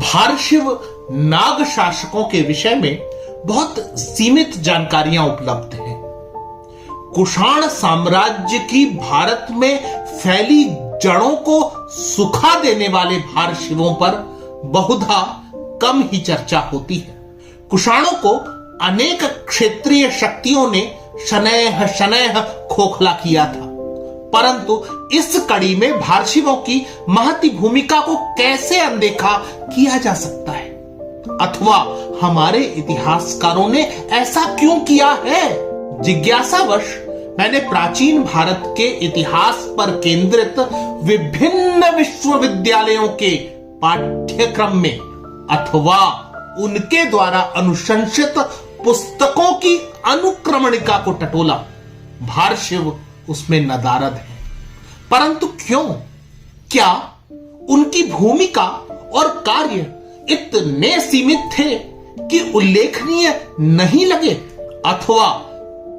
भारशिव नाग शासकों के विषय में बहुत सीमित जानकारियां उपलब्ध हैं। कुषाण साम्राज्य की भारत में फैली जड़ों को सुखा देने वाले भारशिवों पर बहुधा कम ही चर्चा होती है। कुषाणों को अनेक क्षेत्रीय शक्तियों ने शनैः शनैः खोखला किया था, परंतु इस कड़ी में भारशिवों की महती भूमिका को कैसे अनदेखा किया जा सकता है, अथवा हमारे इतिहासकारों ने ऐसा क्यों किया है? जिज्ञासावश मैंने प्राचीन भारत के इतिहास पर केंद्रित विभिन्न विश्वविद्यालयों के पाठ्यक्रम में अथवा उनके द्वारा अनुशंसित पुस्तकों की अनुक्रमणिका को टटोला। भारशिव उसमें नदारद है, परंतु क्यों? क्या उनकी भूमिका और कार्य इतने सीमित थे कि उल्लेखनीय नहीं लगे, अथवा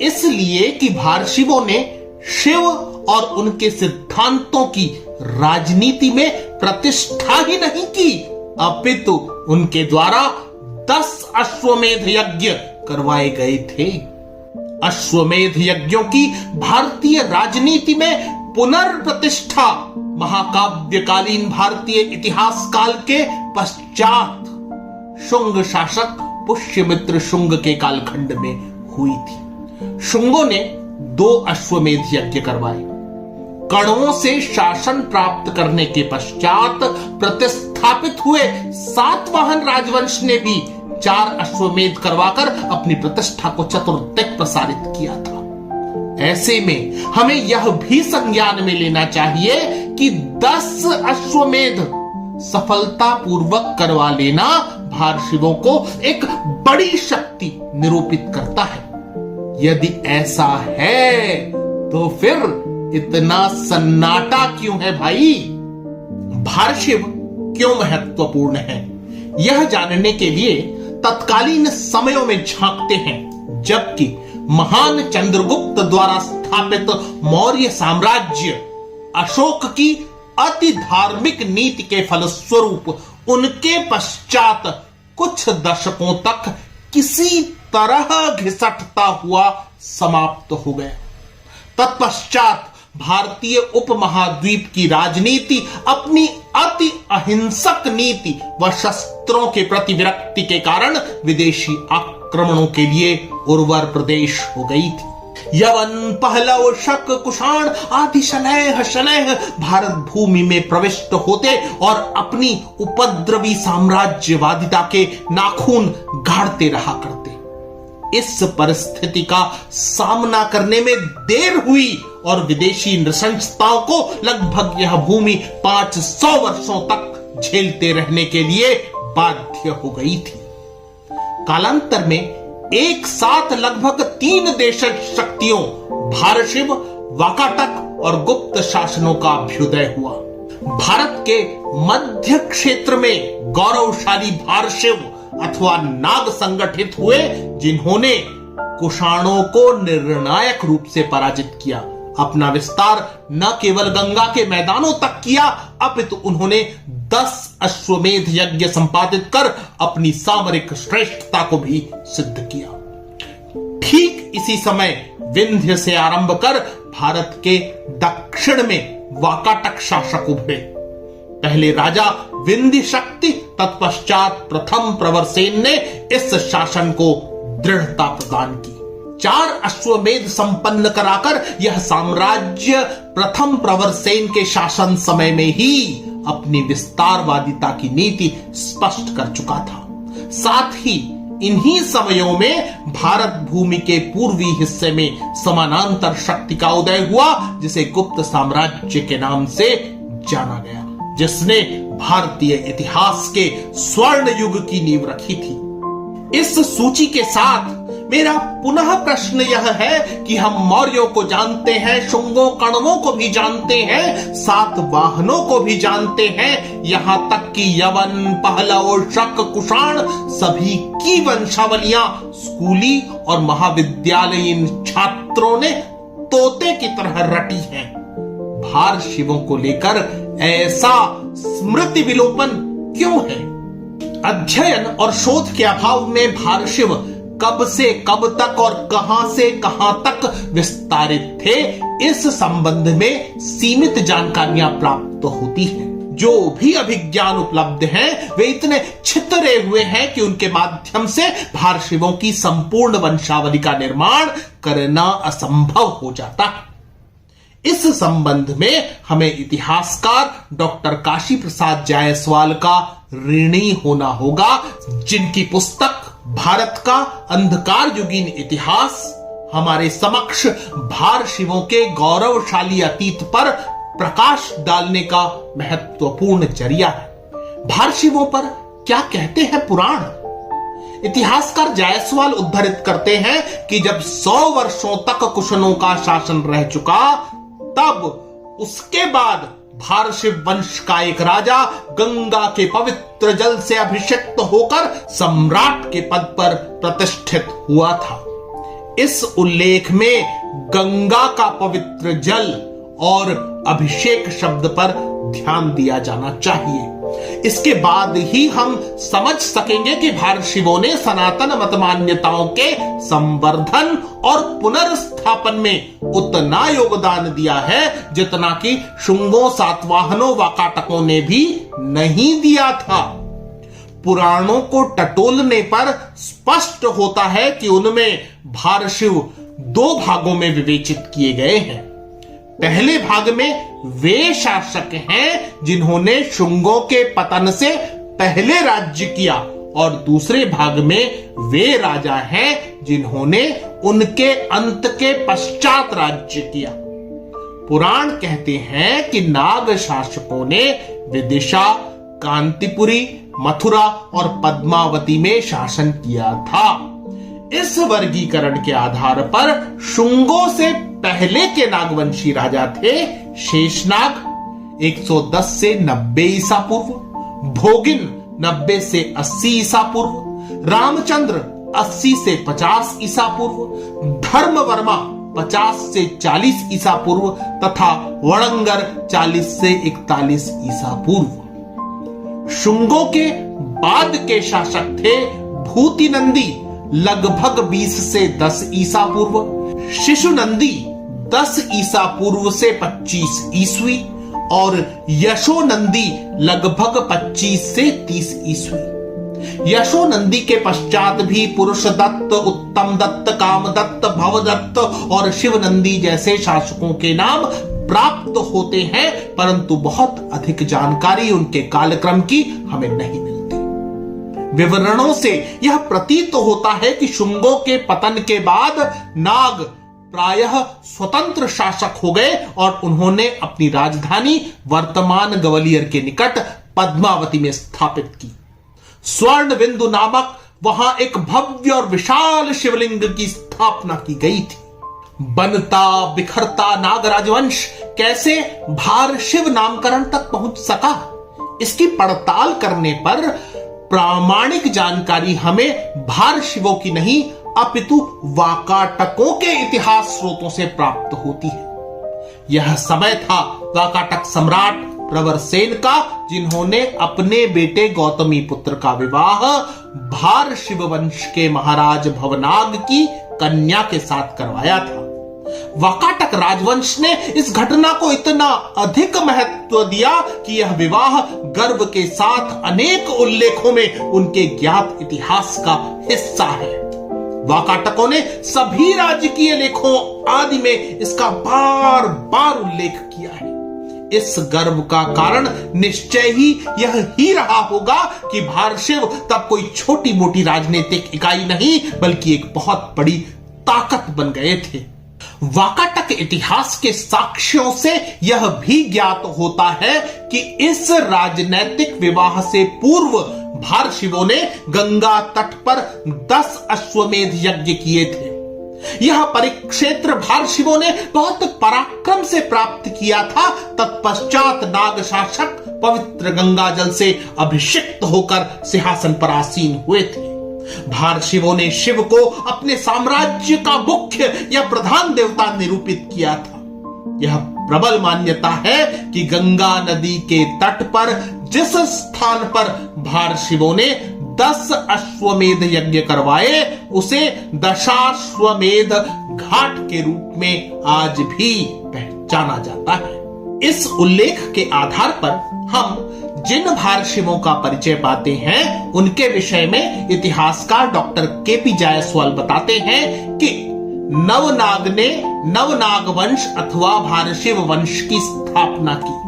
इसलिए कि भारशिवों ने शिव और उनके सिद्धांतों की राजनीति में प्रतिष्ठा ही नहीं की, अपितु उनके द्वारा 10 अश्वमेध यज्ञ करवाए गए थे। अश्वमेध यज्ञों की भारतीय राजनीति में पुनर्प्रतिष्ठा महाकाव्यकालीन भारतीय इतिहास काल के पश्चात शुंग शासक पुष्यमित्र शुंग के कालखंड में हुई थी। शुंगों ने 2 अश्वमेध यज्ञ करवाए। कणों से शासन प्राप्त करने के पश्चात प्रतिस्थापित हुए सातवाहन राजवंश ने भी 4 अश्वमेध करवाकर अपनी प्रतिष्ठा को चतुर्दिक प्रसारित किया था। ऐसे में हमें यह भी संज्ञान में लेना चाहिए कि 10 अश्वमेध सफलतापूर्वक करवा लेना भारशिवों को एक बड़ी शक्ति निरूपित करता है। यदि ऐसा है तो फिर इतना सन्नाटा क्यों है भाई? भारशिव क्यों महत्वपूर्ण है, यह जानने के लिए तत्कालीन समयों में झांकते हैं, जबकि महान चंद्रगुप्त द्वारा स्थापित मौर्य साम्राज्य अशोक की अति धार्मिक नीति के फलस्वरूप उनके पश्चात कुछ दशकों तक किसी तरह घिसटता हुआ समाप्त हो गया। तत्पश्चात भारतीय उपमहाद्वीप की राजनीति अपनी अति अहिंसक नीति व शस्त्रों के प्रति विरक्ति के कारण विदेशी आक्रमणों के लिए उर्वर प्रदेश हो गई थी। यवन, पहलव, शक, कुषाण आदि शनैः शनैः भारत भूमि में प्रविष्ट होते और अपनी उपद्रवी साम्राज्यवादिता के नाखून गाड़ते रहा करते। इस परिस्थिति का सामना करने में देर हुई और विदेशी नृशंसताओं को लगभग यह भूमि 500 वर्षों तक झेलते रहने के लिए बाध्य हो गई थी। कालांतर में एक साथ लगभग 3 देशज शक्तियों भारशिव, वाकाटक और गुप्त शासनों का अभ्युदय हुआ। भारत के मध्य क्षेत्र में गौरवशाली भारशिव अथवा नाग संगठित हुए, जिन्होंने कुषाणों को निर्णायक रूप से पराजित किया। अपना विस्तार न केवल गंगा के मैदानों तक किया, अपितु उन्होंने 10 अश्वमेध यज्ञ संपादित कर अपनी सामरिक श्रेष्ठता को भी सिद्ध किया। ठीक इसी समय विंध्य से आरंभ कर भारत के दक्षिण में वाकाटक शासक उभरे। पहले राजा विंध्य शक्ति, तत्पश्चात प्रथम प्रवरसेन ने इस शासन को दृढ़ता प्रदान की। 4 अश्वमेध संपन्न कराकर यह साम्राज्य प्रथम प्रवरसेन के शासन समय में ही अपनी विस्तारवादिता की नीति स्पष्ट कर चुका था। साथ ही इन्हीं समयों में भारत भूमि के पूर्वी हिस्से में समानांतर शक्ति का उदय हुआ, जिसे गुप्त साम्राज्य के नाम से जाना गया, जिसने भारतीय इतिहास के स्वर्ण युग की नींव रखी थी। इस सूची के साथ मेरा पुनः प्रश्न यह है कि हम मौर्यों को जानते हैं, शुंगों कण्वों को भी जानते हैं, सातवाहनों को भी जानते हैं, यहां तक कि यवन, पहलव, शक, कुषाण सभी की वंशावलियां स्कूली और महाविद्यालयीन छात्रों ने तोते की तरह रटी हैं। भारशिवों को लेकर ऐसा स्मृति विलोपन क्यों है? अध्ययन और शोध के अभाव में भारशिव कब से कब तक और कहां से कहां तक विस्तारित थे, इस संबंध में सीमित जानकारियां प्राप्त होती हैं। जो भी अभिज्ञान उपलब्ध हैं वे इतने छितरे हुए हैं कि उनके माध्यम से भारशिवों की संपूर्ण वंशावली का निर्माण करना असंभव हो जाता है। इस संबंध में हमें इतिहासकार डॉक्टर काशी प्रसाद जायसवाल का ऋणी होना होगा, जिनकी पुस्तक भारत का अंधकार युगीन इतिहास हमारे समक्ष भारशिवों के गौरवशाली अतीत पर प्रकाश डालने का महत्वपूर्ण जरिया है। भारशिवों पर क्या कहते हैं पुराण? इतिहासकार जायसवाल उद्धृत करते हैं कि जब 100 वर्षों तक कुशनों का शासन रह चुका, तब उसके बाद भारशिव वंश का एक राजा गंगा के पवित्र जल से अभिषिक्त होकर सम्राट के पद पर प्रतिष्ठित हुआ था। इस उल्लेख में गंगा का पवित्र जल और अभिषेक शब्द पर ध्यान दिया जाना चाहिए। इसके बाद ही हम समझ सकेंगे कि भारशिवों ने सनातन मत मान्यताओं के संवर्धन और पुनर्स्थापन में उतना योगदान दिया है जितना कि शुंगों, सातवाहनों, वाकाटकों ने भी नहीं दिया था। पुराणों को टटोलने पर स्पष्ट होता है कि उनमें भारशिव 2 भागों में विवेचित किए गए हैं। पहले भाग में वे शासक हैं जिन्होंने शुंगों के पतन से पहले राज्य किया, और दूसरे भाग में वे राजा हैं जिन्होंने उनके अंत के पश्चात राज्य किया। पुराण कहते हैं कि नाग शासकों ने विदिशा, कांतिपुरी, मथुरा और पद्मावती में शासन किया था। इस वर्गीकरण के आधार पर शुंगों से पहले के नागवंशी राजा थे शेषनाग 110 से 90 ईसा पूर्व, भोगिन 90 से 80 ईसा पूर्व, रामचंद्र 80 से 50 ईसा पूर्व, धर्मवर्मा 50 से 40 ईसा पूर्व तथा वड़ंगर 40 से 41 ईसा पूर्व। शुंगों के बाद के शासक थे भूतिनंदी लगभग 20 से 10 ईसा पूर्व, शिशुनंदी 10 ईसा पूर्व से 25 ईस्वी और यशोनंदी लगभग 25 से 30 ईस्वी। यशोनंदी के पश्चात भी पुरुषदत्त, उत्तम दत्त, कामदत्त, भवदत्त और शिवनंदी जैसे शासकों के नाम प्राप्त होते हैं, परंतु बहुत अधिक जानकारी उनके कालक्रम की हमें नहीं मिलती। विवरणों से यह प्रतीत होता है कि शुंगों के पतन के बाद नाग प्रायः स्वतंत्र शासक हो गए और उन्होंने अपनी राजधानी वर्तमान ग्वालियर के निकट पद्मावती में स्थापित की। स्वर्ण बिंदु नामक वहां एक भव्य और विशाल शिवलिंग की स्थापना की गई थी। बनता बिखरता नाग राजवंश कैसे भारशिव नामकरण तक पहुंच सका, इसकी पड़ताल करने पर प्रामाणिक जानकारी हमें भारशिवों की नहीं अपितु वाकाटकों के इतिहास स्रोतों से प्राप्त होती है। यह समय था वाकाटक सम्राट प्रवरसेन का, जिन्होंने अपने बेटे गौतमी पुत्र का विवाह भारशिव वंश के महाराज भवनाग की कन्या के साथ करवाया था। वाकाटक राजवंश ने इस घटना को इतना अधिक महत्व दिया कि यह विवाह गर्व के साथ अनेक उल्लेखों में उनके ज्ञात इतिहास का हिस्सा है। वाकाटकों ने सभी राजकीय लेखों आदि में इसका बार बार उल्लेख किया है। इस गर्व का कारण निश्चय ही यह ही रहा होगा कि भारशिव तब कोई छोटी मोटी राजनीतिक इकाई नहीं बल्कि एक बहुत बड़ी ताकत बन गए थे। वाकाटक इतिहास के साक्ष्यों से यह भी ज्ञात होता है कि इस राजनैतिक विवाह से पूर्व भारशिवों ने गंगा तट पर 10 अश्वमेध यज्ञ किए थे। यह परिक्षेत्र भारशिवों ने बहुत पराक्रम से प्राप्त किया था। तत्पश्चात नाग शासक पवित्र गंगा जल से अभिषिक्त होकर सिंहासन पर आसीन हुए थे। भारशिवों ने शिव को अपने साम्राज्य का मुख्य या प्रधान देवता निरूपित किया था। यह प्रबल मान्यता है कि गंगा नदी के तट पर जिस स्थान पर भारशिवों ने 10 अश्वमेध यज्ञ करवाए उसे दशाश्वमेध घाट के रूप में आज भी पहचाना जाता है। इस उल्लेख के आधार पर हम जिन भारशिवों का परिचय पाते हैं उनके विषय में इतिहासकार डॉक्टर केपी जायसवाल बताते हैं कि नवनाग ने नवनाग वंश अथवा भारशिव वंश की स्थापना की।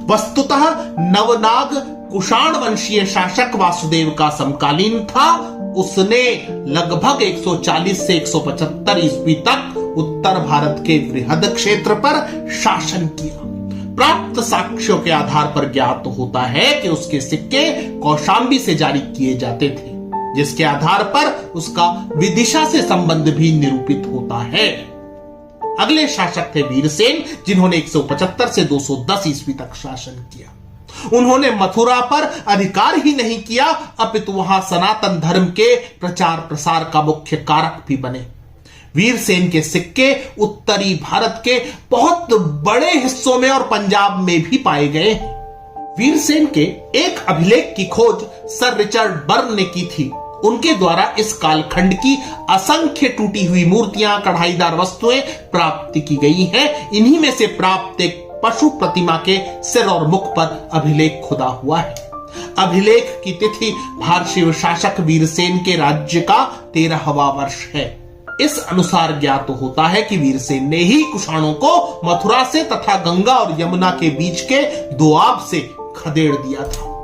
वस्तुतः नवनाग कुषाण वंशीय शासक वासुदेव का समकालीन था। उसने लगभग 140 से 175 ईस्वी तक उत्तर भारत के बृहद क्षेत्र पर शासन किया। प्राप्त साक्ष्यों के आधार पर ज्ञात होता है कि उसके सिक्के कौशांबी से जारी किए जाते थे, जिसके आधार पर उसका विदिशा से संबंध भी निरूपित होता है। अगले शासक थे वीरसेन, जिन्होंने 175 से 210 ईस्वी तक शासन किया। उन्होंने मथुरा पर अधिकार ही नहीं किया, अपितु वहां सनातन धर्म के प्रचार प्रसार का मुख्य कारक भी बने। वीरसेन के सिक्के उत्तरी भारत के बहुत बड़े हिस्सों में और पंजाब में भी पाए गए हैं। वीरसेन के एक अभिलेख की खोज सर रिचर्ड बर्न ने की थी। उनके द्वारा इस कालखंड की असंख्य टूटी हुई मूर्तियां, कढ़ाईदार वस्तुएं प्राप्त की गई हैं। इन्हीं में से प्राप्त एक पशु प्रतिमा के सिर और मुख पर अभिलेख खुदा हुआ है। अभिलेख की तिथि भारशिव शासक वीरसेन के राज्य का 13वां वर्ष है। इस अनुसार ज्ञात होता है कि वीरसेन ने ही कुषाणों को मथुरा से तथा गंगा और यमुना के बीच के दोआब से खदेड़ दिया था।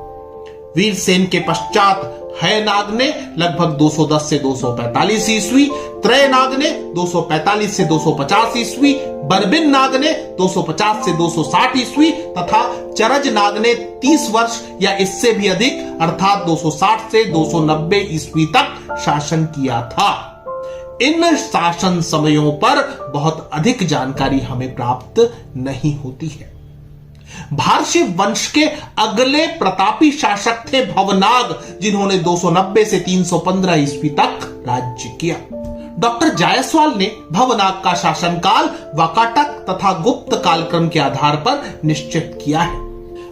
वीरसेन के पश्चात हैनाग ने लगभग 210 से 245 ईस्वी, त्रयनाग ने 245 से 250 ईस्वी, बरबिन नाग ने 250 से 260 ईस्वी तथा चरज नाग ने 30 वर्ष या इससे भी अधिक अर्थात 260 से 290 ईस्वी तक शासन किया था। इन शासन समयों पर बहुत अधिक जानकारी हमें प्राप्त नहीं होती है। भारशिव वंश के अगले प्रतापी शासक थे भवनाग, जिन्होंने 290 से 315 ईस्वी तक राज्य किया। डॉक्टर जायसवाल ने भवनाग का शासनकाल वाकाटक तथा गुप्त कालक्रम के आधार पर निश्चित किया है।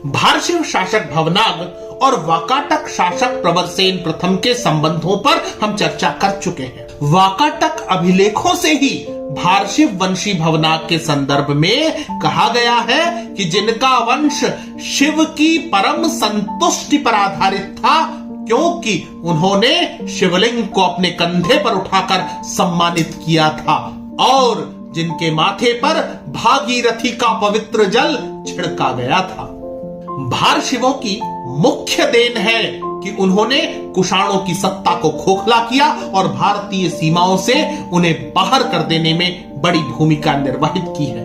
भारशिव शासक भवनाग और वाकाटक शासक प्रवरसेन प्रथम के संबंधों पर हम चर्चा कर चुके हैं। वाकाटक अभिलेखों से ही भारशिव वंशी भवनाग के संदर्भ में कहा गया है कि जिनका वंश शिव की परम संतुष्टि पर आधारित था, क्योंकि उन्होंने शिवलिंग को अपने कंधे पर उठाकर सम्मानित किया था और जिनके माथे पर भागीरथी का पवित्र जल छिड़का गया था। भारशिवों की मुख्य देन है कि उन्होंने कुषाणों की सत्ता को खोखला किया और भारतीय सीमाओं से उन्हें बाहर कर देने में बड़ी भूमिका निर्वहित की है।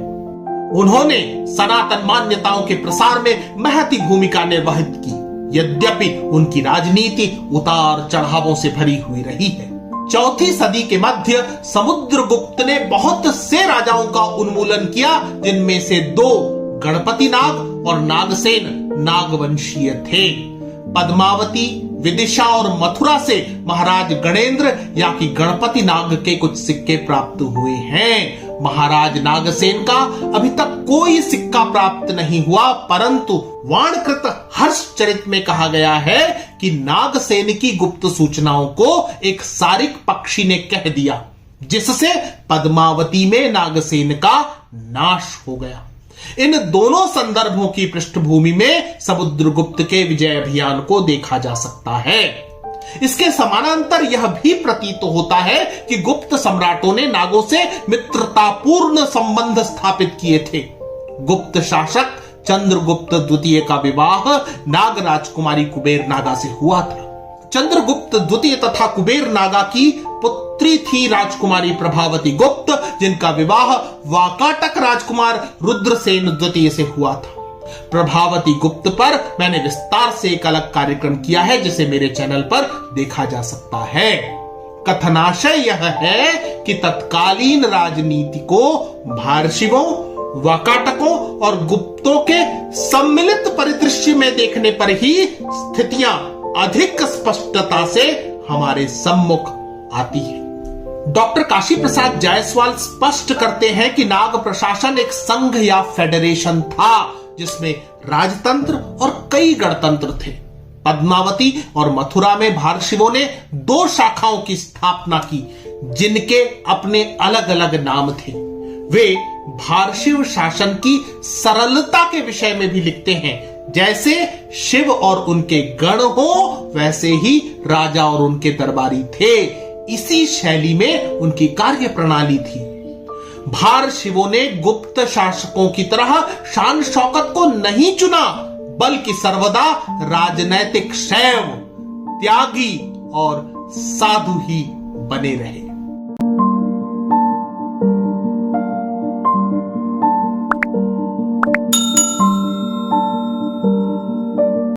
उन्होंने सनातन मान्यताओं के प्रसार में महती भूमिका निर्वहित की, यद्यपि उनकी राजनीति उतार चढ़ावों से भरी हुई रही है। 4वीं सदी के मध्य समुद्रगुप्त ने बहुत से राजाओं का उन्मूलन किया, जिनमें से 2 गणपति नाग और नागसेन नागवंशीय थे। पद्मावती, विदिशा और मथुरा से महाराज गणेंद्र या कि गणपति नाग के कुछ सिक्के प्राप्त हुए हैं। महाराज नागसेन का अभी तक कोई सिक्का प्राप्त नहीं हुआ, परंतु वाणकृत हर्षचरित में कहा गया है कि नागसेन की गुप्त सूचनाओं को एक सारिक पक्षी ने कह दिया, जिससे पद्मावती में नागसेन का नाश हो गया। इन दोनों संदर्भों की पृष्ठभूमि में समुद्रगुप्त के विजय अभियान को देखा जा सकता है। इसके समानांतर यह भी प्रतीत होता है कि गुप्त सम्राटों ने नागों से मित्रतापूर्ण संबंध स्थापित किए थे। गुप्त शासक चंद्रगुप्त द्वितीय का विवाह नाग राजकुमारी कुबेर नागा से हुआ था। चंद्रगुप्त द्वितीय तथा कुबेर नागा की पुत्री थी राजकुमारी प्रभावती गुप्त, जिनका विवाह वाकाटक राजकुमार रुद्रसेन द्वितीय से हुआ था। प्रभावती गुप्त पर मैंने विस्तार से एक अलग कार्यक्रम किया है, जिसे मेरे चैनल पर देखा जा सकता है। कथनाशय यह है कि तत्कालीन राजनीति को भारशिवों, वाकाटकों और गुप्तों के सम्मिलित परिदृश्य में देखने पर ही स्थितियां अधिक स्पष्टता से हमारे सम्मुख आती है। डॉक्टर काशी प्रसाद जायसवाल स्पष्ट करते हैं कि नाग प्रशासन एक संघ या फेडरेशन था, जिसमें राजतंत्र और कई गणतंत्र थे। पद्मावती और मथुरा में भारशिवों ने 2 शाखाओं की स्थापना की जिनके अपने अलग अलग नाम थे। वे भारशिव शासन की सरलता के विषय में भी लिखते हैं। जैसे शिव और उनके गण हो वैसे ही राजा और उनके दरबारी थे। इसी शैली में उनकी कार्य प्रणाली थी। भारशिवों ने गुप्त शासकों की तरह शान शौकत को नहीं चुना, बल्कि सर्वदा राजनैतिक शैव, त्यागी और साधु ही बने रहे।